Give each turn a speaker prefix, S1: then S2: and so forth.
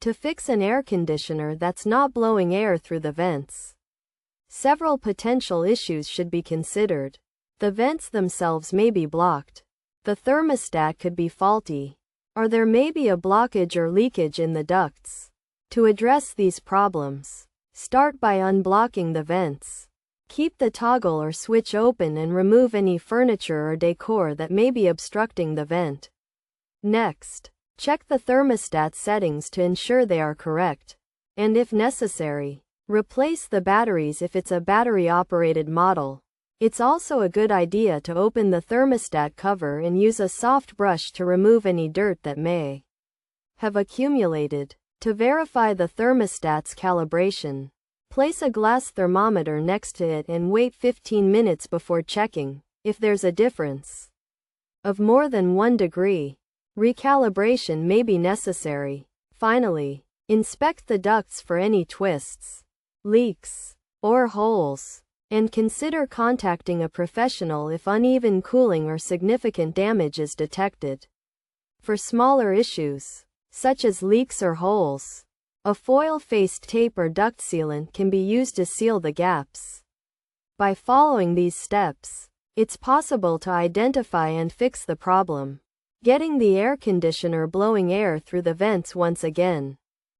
S1: To fix an air conditioner that's not blowing air through the vents, several potential issues should be considered. The vents themselves may be blocked. The thermostat could be faulty, or there may be a blockage or leakage in the ducts. To address these problems, start by unblocking the vents. Keep the toggle or switch open and remove any furniture or decor that may be obstructing the vent. Next, check the thermostat settings to ensure they are correct. And if necessary, replace the batteries if it's a battery-operated model. It's also a good idea to open the thermostat cover and use a soft brush to remove any dirt that may have accumulated. To verify the thermostat's calibration, place a glass thermometer next to it and wait 15 minutes before checking. If there's a difference of more than 1 degree, recalibration may be necessary. Finally, inspect the ducts for any twists, leaks, or holes, and consider contacting a professional if uneven cooling or significant damage is detected. For smaller issues, such as leaks or holes, a foil-faced tape or duct sealant can be used to seal the gaps. By following these steps, it's possible to identify and fix the problem, getting the air conditioner blowing air through the vents once again.